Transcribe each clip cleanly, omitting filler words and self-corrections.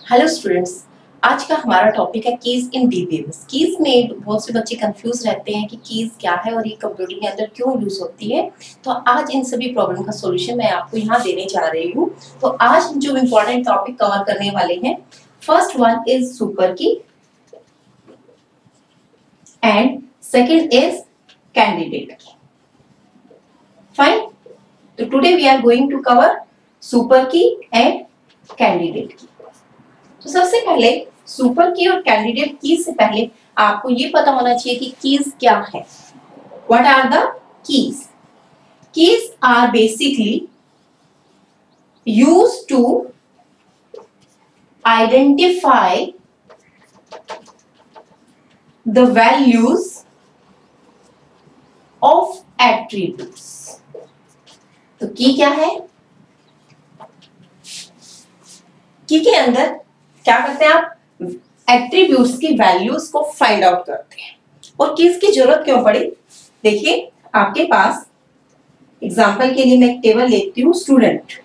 Hello students, आज का हमारा टॉपिक है कीज इन डीबीएमएस। कीज में बहुत से बच्चे कंफ्यूज रहते हैं कि कीज क्या है और ये कंप्यूटर के अंदर क्यों यूज होती है। तो आज इन सभी प्रॉब्लम का सॉल्यूशन मैं आपको यहाँ देने जा रही हूँ। तो आज जो इम्पोर्टेंट टॉपिक कवर करने वाले हैं, first one is super key and second is candidate key. Fine. तो today we are going to cover super key and candidate key. तो सबसे पहले सुपर की और कैंडिडेट की से पहले आपको ये पता होना चाहिए कि कीज क्या है। What are the keys? Keys are basically used to identify the values of attributes. तो की क्या है? की के अंदर क्या करते हैं आप? एट्रीब्यूट्स की वैल्यूज को फाइंड आउट करते हैं। और कीज की जरूरत क्यों पड़ी? देखिए, आपके पास एग्जांपल के लिए मैं एक टेबल लेती हूँ, स्टूडेंट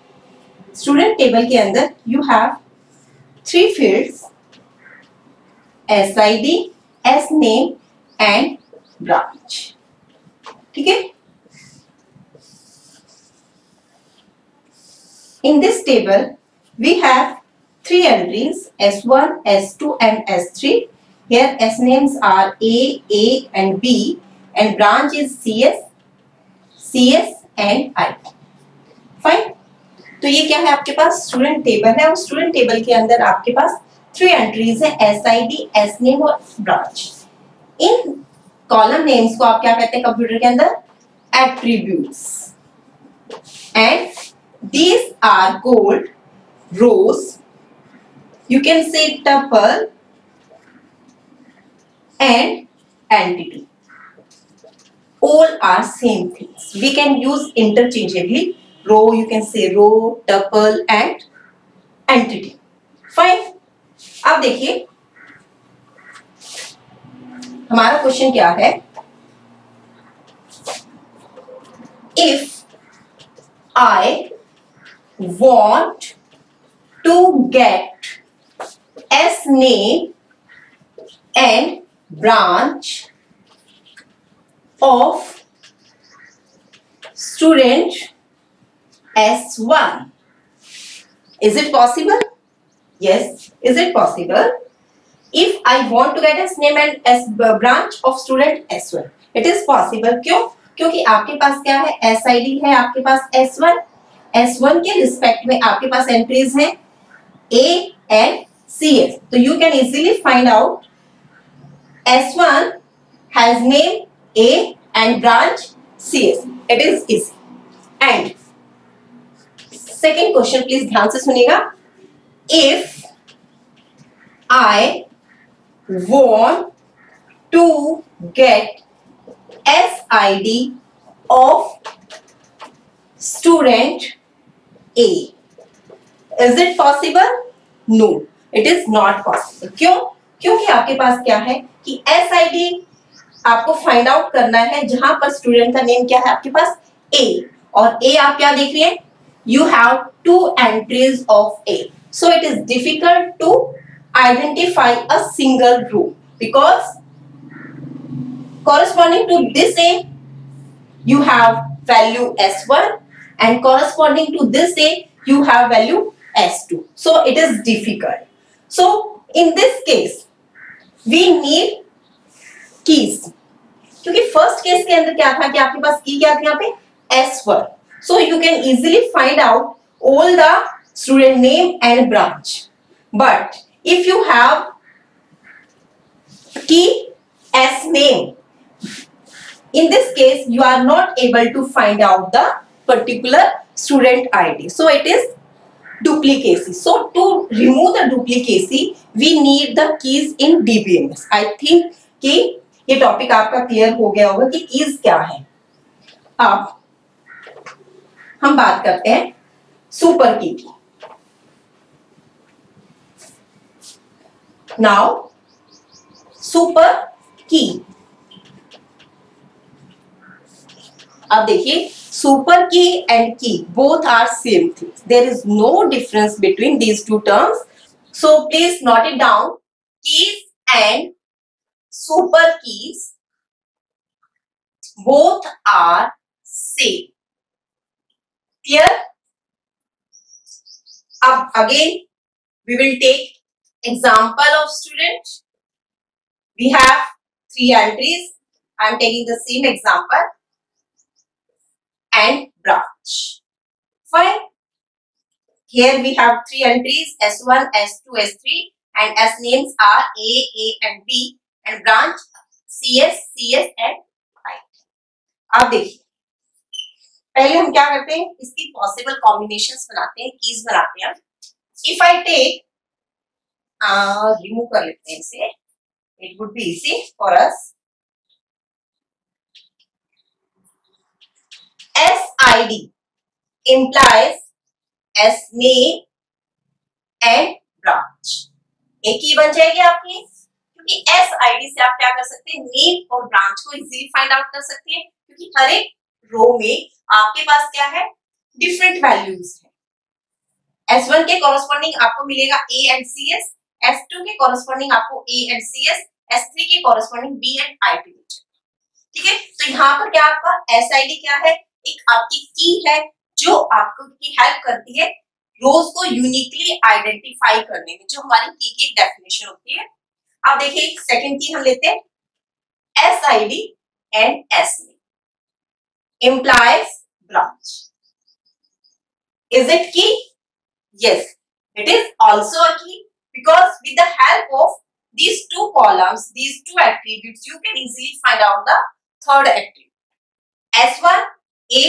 टेबल के अंदर you have 3 fields, SID, SNAME and branch. ठीक है। In this table we have 3 entries, S1, S2 and S3. Here S names are A and B and branch is CS and I. Fine. तो ये क्या है? आपके पास student table है और student table के अंदर आपके पास 3 एंट्रीज है, SID, SNAME और ब्रांच। इन कॉलम नेम्स को आप क्या कहते हैं कंप्यूटर के अंदर? Attributes. And these are called rows. You can say tuple and entity. All are same things. We can use interchangeably. Row, you can say row, tuple and entity. Fine. अब देखिए हमारा क्वेश्चन क्या है? If I want to get SNAME and branch of student S1. Is it possible? Yes. Is it possible? If I want to get SNAME and branch of student S1, it is possible. क्यों? क्योंकि आपके पास क्या है? SID है, आपके पास S1 के respect में आपके पास एंट्रीज हैं A एंड CS। तो you can easily find out S1 has name A and branch CS। It is easy. And second question please ध्यान से सुनिएगा। If I want to get SID of student A, is it possible? No, it is not possible. क्यों? क्योंकि आपके पास क्या है कि SID आपको फाइंड आउट करना है जहां पर स्टूडेंट का नेम क्या है आपके पास? A, और A आप क्या देख रहे हैं? You have 2 entries of A, so it is difficult to identify a single row because corresponding to this A you have value S1 and corresponding to this A you have value S2, so it is difficult. So in this case we need keys, क्योंकि first case के अंदर क्या था कि आपके पास की क्या थी यहाँ पे? S1, so you can easily find out all the student name and branch. But if you have key SNAME, in this case you are not able to find out the particular student ID, so it is duplicacy. So to remove the duplicacy we need the keys in DBMS. I think कि ये topic आपका clear हो गया होगा कि keys क्या है। अब हम बात करते हैं सुपर की। नाउ सुपर की, अब देखिए super key and key both are same things, there is no difference between these two terms. So please note it down. Keys and super keys both are same. Clear? Again we will take example of student. We have 3 entries. I am taking the same example and branch. Fine. Here we have 3 entries S1, S2, S3 and S names are A and B and branch CS, CS and I. अब देखिए पहले हम क्या करते हैं इसकी possible combinations बनाते हैं कीज बनाते हैं. इफ आई टेक रिमूव कर लेते हैं इसे. It would be easy for us. SID implies S name and branch. एक ही बन जाएगी आपकी क्योंकि SID से आप क्या कर सकते हैं नेम और ब्रांच को इजीली फाइंड आउट कर सकते हैं क्योंकि हर एक रो में आपके पास क्या है डिफरेंट वैल्यूज है. S1 के कॉरेस्पॉन्डिंग आपको मिलेगा A एंड CS, S2 के कॉरेस्पॉन्डिंग आपको A एंड CS, S3 के कॉरेस्पॉन्डिंग B एंड IP मिलेगा. ठीक है. तो यहाँ पर क्या आपका SID क्या है एक आपकी की है जो आपको की हेल्प करती है रोज को यूनिकली आइडेंटिफाई करने में जो हमारी की एक डेफिनेशन होती है. अब देखिए एक सेकंड की हम लेते हैं SID and S implies branch. Is it key? Yes, it is also a key because with the help of these two columns, these two attributes, you can easily find out the third attribute. S1 A,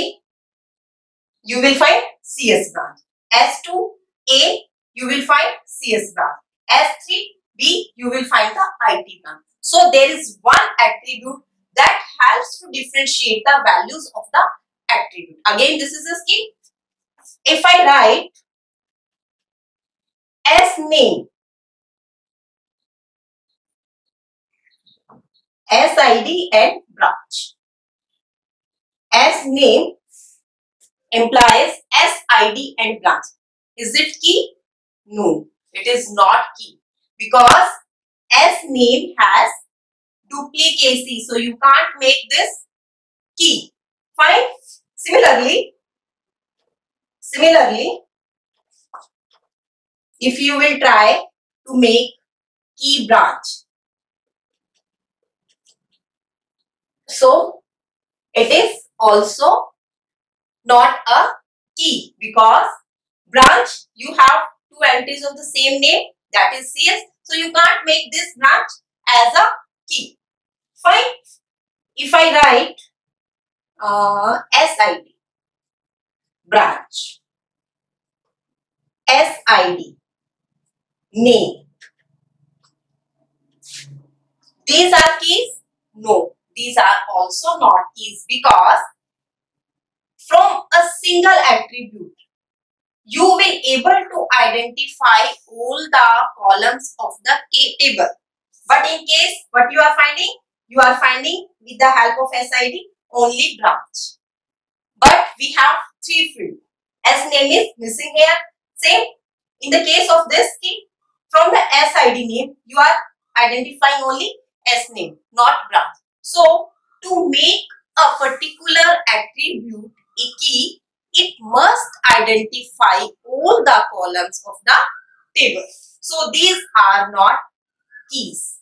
you will find CS branch. S2 A, you will find CS branch. S3 B, you will find the IT branch. So there is one attribute that helps to differentiate the values of the attribute. Again, this is a key. If I write S name, SID and branch. S name implies SID and branch. Is it key? No, it is not key because S name has duplicacy, so you can't make this key. Fine. Similarly, if you will try to make key branch, so it is also not a key because branch you have two entries of the same name that is CS, so you can't make this branch as a key. Fine. If I write SID branch, SID name, these are keys? No, these are also not keys because from a single attribute you will able to identify all the columns of the table. But in case what you are finding with the help of SID only branch. But we have 3 fields. S name is missing here. Same in the case of this key, from the SID name you are identifying only S name, not branch. So to make a particular attribute a key, it must identify all the columns of the table. So these are not keys.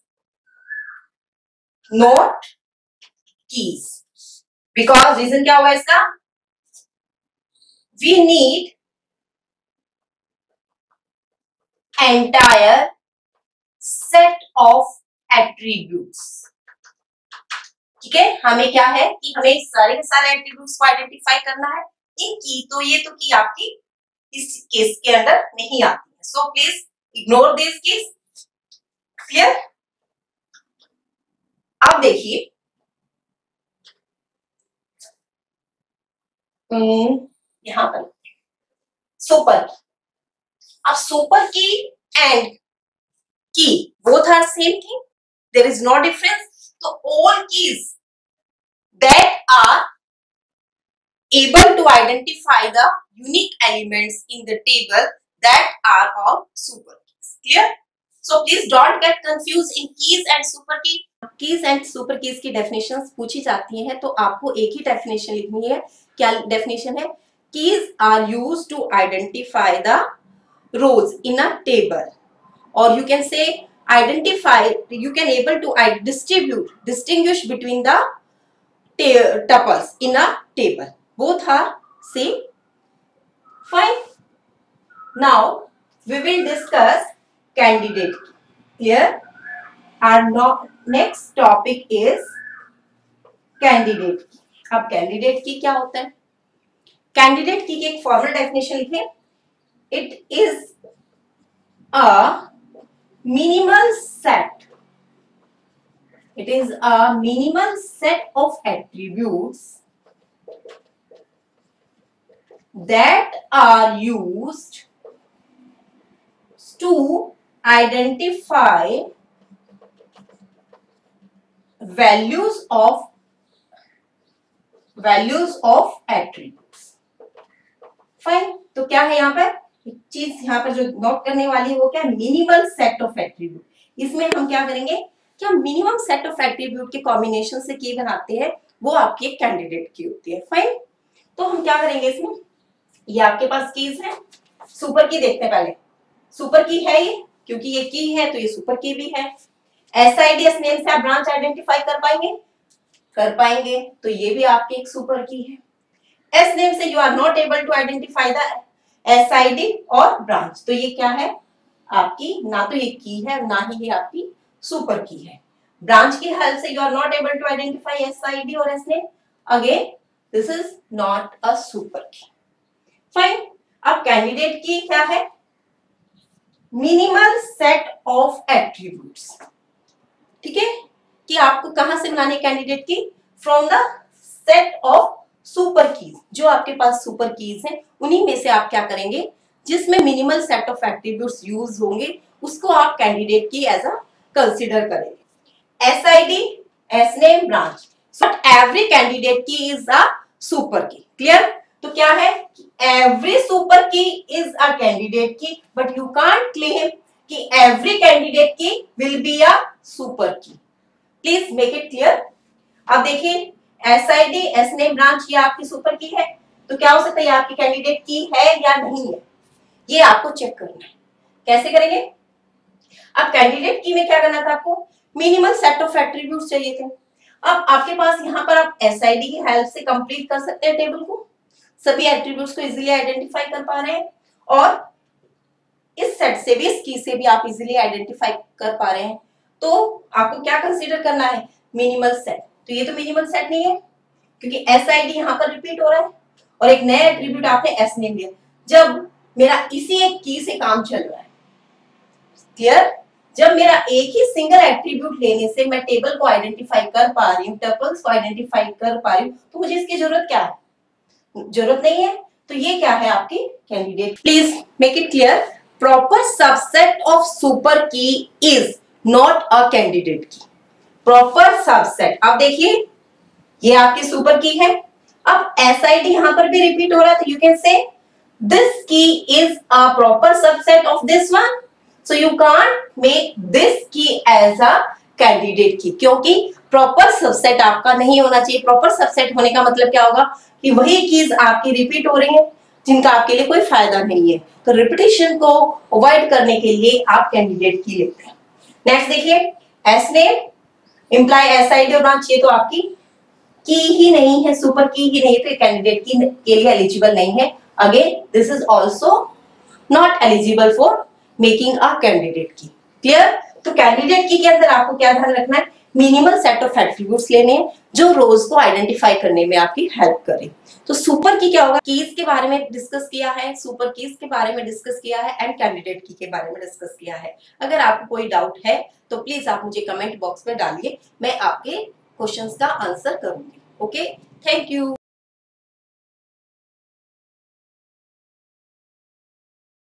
Not keys. Because reason क्या होगा इसका? We need entire set of attributes. ठीक है. हमें क्या है कि हमें सारे के सारे एट्रीब्यूट्स को आइडेंटिफाई करना है. इन की तो ये तो की आपकी इस केस के अंदर नहीं आती है. So please ignore this case. Clear. अब देखिए यहां पर सुपर. अब सुपर की एंड की both are same thing. There is no difference. So all keys that are able to identify the unique elements in the table that are all super keys. Clear? So please don't get confuse in keys and super की। Keys and super keys की definitions पूछी जाती हैं तो आपको एक ही definition लिखनी है। क्या डेफिनेशन है? Keys are used to identify the rows in a table, or you can say identify, you can able to distinguish between the tuples in a table. Both are same. Fine. Now we will discuss candidate key. Clear? Our next topic is candidate key. अब candidate key क्या होता है? Candidate key की एक formal definition लिखें. It is a minimal set. It is a minimal set of attributes that are used to identify values of attributes. Fine. तो क्या है यहाँ पर एक चीज यहाँ पर जो नोट करने वाली है वो क्या? Minimal set of attribute. इसमें हम क्या करेंगे? क्या मिनिमम सेट ऑफ एट्रीब्यूट के कॉम्बिनेशन से की बनाते हैं वो आपकी एक कैंडिडेट की होती है. फाइन. तो हम क्या करेंगे इसमें? ये आपके पास कीज है. सुपर की देखते हैं पहले. सुपर की है ये, क्योंकि ये की है तो ये सुपर की भी है. एसआईडीएस नेम से आप ब्रांच आइडेंटिफाई कर पाएंगे? कर पाएंगे. तो ये भी आपकी एक सुपर की है. एस नेम से you are not able to identify the SID और ब्रांच, तो ये क्या है आपकी? ना तो ये की है ना ही ये आपकी सुपर की है. ब्रांच की हेल्प से you are not able to identify SID और S name, again this is not a super key. Fine. अब कैंडिडेट की क्या है? Minimal set of attributes. ठीक है, कि आपको कहां से बनाने candidate key? From the set of super keys. जो आपके पास सुपर कीज हैं उन्हीं में से आप क्या करेंगे? जिसमें minimal set of attributes use होंगे उसको आप कैंडिडेट की एज अ कंसीडर करेंगे. SID, S name, branch. But every candidate की इज अ सुपर की. क्लियर? तो क्या है? एवरी सुपर की इज अ कैंडिडेट की, बट यू कांट क्लेम कि एवरी कैंडिडेट की विल बी अ सुपर की. Please make it clear. अब देखिए एसआईडी, एस नेम, ब्रांच ये आपकी सुपर की है, तो क्या हो सकता है? आपकी कैंडिडेट की है या नहीं है, ये आपको चेक करना है. कैसे करेंगे? अब कैंडिडेट की में क्या करना था आपको? मिनिमल सेट ऑफ एट्रीब्यूट्स चाहिए थे. अब आपके पास यहाँ पर आप एसआईडी की हेल्प से कंप्लीट कर सकते हैं टेबल को. सभी एट्रीब्यूट्स को इजीली आइडेंटिफाई कर पा रहे हैं और इस सेट से भी, इस की से भी आप इजीली आइडेंटिफाई कर पा रहे हैं. तो आपको क्या कंसीडर करना है? Minimal set. तो ये तो मिनिमल सेट नहीं है क्योंकि एसआईडी यहाँ पर रिपीट हो रहा है और एक नया एट्रीब्यूट आपने एस नेम लिया. जब मेरा इसी एक की से काम चल रहा है, क्लियर? जब मेरा एक ही सिंगल एट्रीब्यूट लेने से मैं टेबल को आइडेंटिफाई कर पा रही हूँ, टपल्स को आइडेंटिफाई कर पा रही हूँ, तो मुझे इसकी जरूरत क्या है? जरूरत नहीं है. तो ये क्या है? आपकी candidate. Please make it clear. Proper subset of super की इज नॉट अ कैंडिडेट की. Proper subset. अब देखिए ये आपकी सुपर की है. अब एसआईडी यहां पर भी रिपीट हो रहा है, तो यू कैन से दिस की is a proper subset of this one. So you can't make this की एज अ कैंडिडेट की, क्योंकि प्रॉपर सबसेट आपका नहीं होना चाहिए. प्रॉपर सबसेट होने का मतलब क्या होगा? कि वही कीज आपकी रिपीट हो रही है जिनका आपके लिए कोई फायदा नहीं है. तो रिपीटिशन को अवॉइड करने के लिए आप कैंडिडेट की लेते हैं. नेक्स्ट देखिए एस नेम इंप्लाई एसआईडी और ब्रांच, ये तो आपकी की ही नहीं है, सुपर की ही नहीं, तो कैंडिडेट की के लिए एलिजिबल नहीं है. Again this is also not eligible for making a candidate की. क्लियर? तो कैंडिडेट की के अंदर आपको क्या ध्यान रखना है? मिनिमल सेट ऑफ एट्रीब्यूट्स लेने हैं जो रोज को आइडेंटिफाई करने में आपकी हेल्प करें. तो सुपर की क्या होगा? कीज के बारे में डिस्कस किया है, सुपर कीज के बारे में डिस्कस किया है एंड कैंडिडेट की के बारे में डिस्कस किया है. अगर आपको कोई डाउट है तो प्लीज आप मुझे कमेंट बॉक्स में डालिए, मैं आपके क्वेश्चंस का आंसर करूंगी. Okay, thank you.